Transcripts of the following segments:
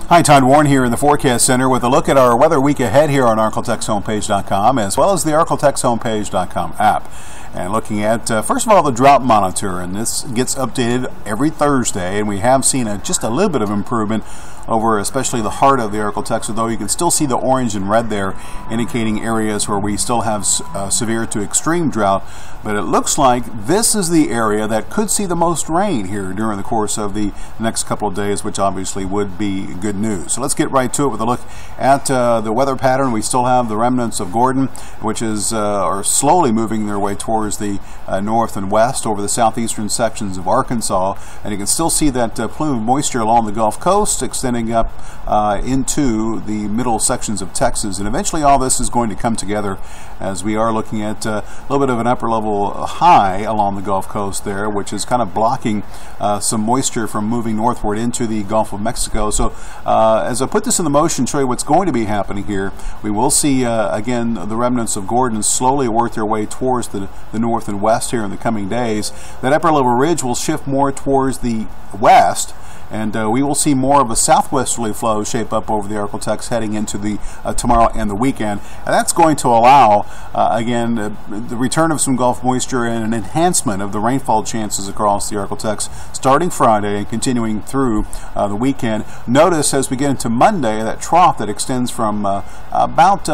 Hi, Todd Warren here in the Forecast Center with a look at our weather week ahead here on ArklateXHomepage.com as well as the ArklateXHomepage.com app. And looking at, first of all, the drought monitor, and this gets updated every Thursday, and we have seen just a little bit of improvement over especially the heart of the Arklatex, although you can still see the orange and red there indicating areas where we still have severe to extreme drought. But it looks like this is the area that could see the most rain here during the course of the next couple of days, which obviously would be good news. So let's get right to it with a look at the weather pattern. We still have the remnants of Gordon, which are slowly moving their way towards the north and west over the southeastern sections of Arkansas, and you can still see that plume of moisture along the Gulf Coast extending up into the middle sections of Texas, and eventually all this is going to come together as we are looking at a little bit of an upper level high along the Gulf Coast there, which is kind of blocking some moisture from moving northward into the Gulf of Mexico. So as I put this in the motion, show you what's going to be happening here, we will see again the remnants of Gordon slowly work their way towards the north and west here in the coming days. That upper level ridge will shift more towards the west, and we will see more of a southwesterly flow shape up over the Arklatex heading into the tomorrow and the weekend. And that's going to allow, again, the return of some Gulf moisture and an enhancement of the rainfall chances across the Arklatex starting Friday and continuing through the weekend. Notice as we get into Monday, that trough that extends from about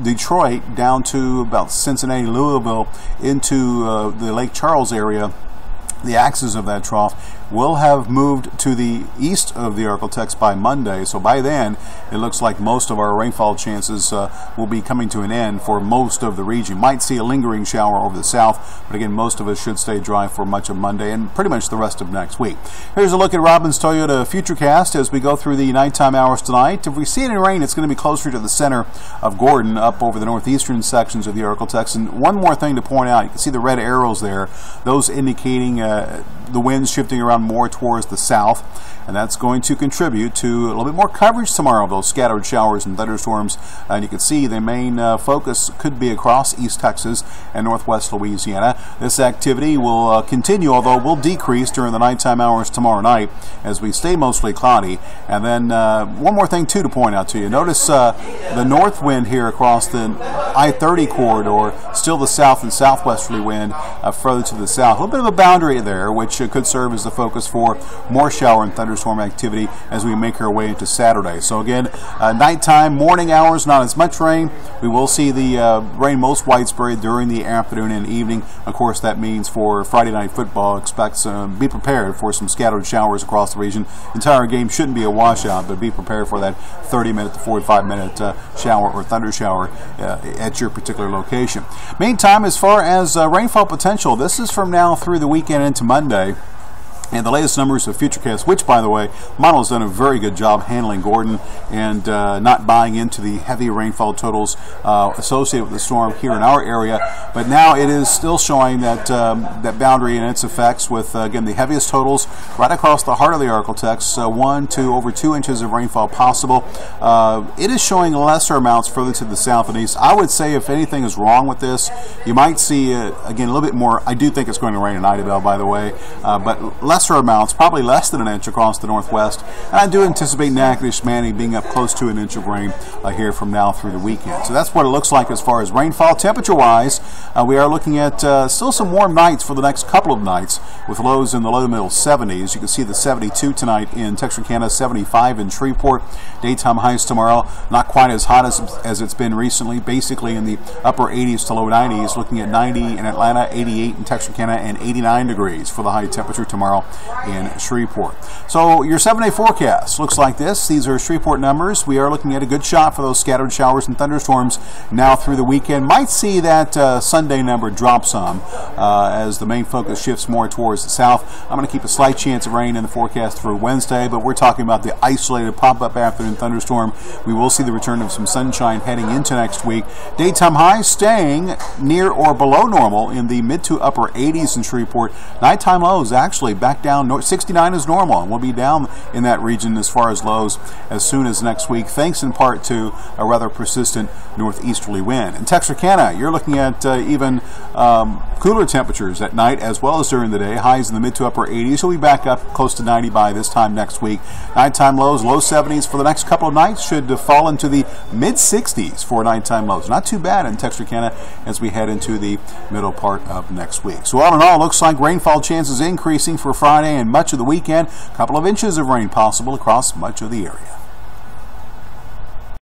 Detroit down to about Cincinnati, Louisville into the Lake Charles area, the axis of that trough will have moved to the east of the Arklatex by Monday. So by then, it looks like most of our rainfall chances will be coming to an end for most of the region. Might see a lingering shower over the south, but again, most of us should stay dry for much of Monday and pretty much the rest of next week. Here's a look at Robbins Toyota Futurecast as we go through the nighttime hours tonight. If we see any rain, it's going to be closer to the center of Gordon, up over the northeastern sections of the Arklatex. And one more thing to point out, you can see the red arrows there, those indicating the winds shifting around more towards the south, and that's going to contribute to a little bit more coverage tomorrow of those scattered showers and thunderstorms. And you can see the main focus could be across East Texas and northwest Louisiana. This activity will continue, although will decrease during the nighttime hours tomorrow night as we stay mostly cloudy. And then one more thing too to point out to you. Notice the north wind here across the I-30 corridor, still the south and southwesterly wind further to the south. A little bit of a boundary there, which could serve as the focus for more shower and thunderstorm activity as we make our way into Saturday. So again, nighttime, morning hours, not as much rain. We will see the rain most widespread during the afternoon and evening. Of course, that means for Friday night football, expect be prepared for some scattered showers across the region. Entire game shouldn't be a washout, but be prepared for that 30-minute to 45-minute shower or thunder shower at your particular location. Meantime, as far as rainfall potential, this is from now through the weekend into Monday. And the latest numbers of Futurecast, which, by the way, model has done a very good job handling Gordon and not buying into the heavy rainfall totals associated with the storm here in our area. But now it is still showing that that boundary and its effects with, again, the heaviest totals right across the heart of the Arklatex, 1 to over 2 inches of rainfall possible. It is showing lesser amounts further to the south and east. I would say if anything is wrong with this, you might see, again, a little bit more. I do think it's going to rain in Idabel, by the way, but lesser amounts, probably less than an inch across the northwest. And I do anticipate Natchitoches, Manning being up close to an inch of rain here from now through the weekend. So that's what it looks like as far as rainfall. Temperature-wise, we are looking at still some warm nights for the next couple of nights with lows in the low to middle 70s. You can see the 72 tonight in Texarkana, 75 in Shreveport. Daytime highs tomorrow, not quite as hot as it's been recently, basically in the upper 80s to low 90s, looking at 90 in Atlanta, 88 in Texarkana, and 89 degrees for the high temperature tomorrow in Shreveport. So your 7-day forecast looks like this. These are Shreveport numbers. We are looking at a good shot for those scattered showers and thunderstorms now through the weekend. Might see that Sunday number drop some as the main focus shifts more towards the south. I'm going to keep a slight chance of rain in the forecast through Wednesday, but we're talking about the isolated pop-up afternoon thunderstorm. We will see the return of some sunshine heading into next week. Daytime highs staying near or below normal in the mid to upper 80s in Shreveport. Nighttime lows actually back back down. 69 is normal, and we'll be down in that region as far as lows as soon as next week, thanks in part to a rather persistent northeasterly wind. In Texarkana, you're looking at even cooler temperatures at night as well as during the day. Highs in the mid to upper 80s. We'll be back up close to 90 by this time next week. Nighttime lows, low 70s for the next couple of nights, should fall into the mid 60s for nighttime lows. Not too bad in Texarkana as we head into the middle part of next week. So all in all, looks like rainfall chances increasing for Friday and much of the weekend. A couple of inches of rain possible across much of the area.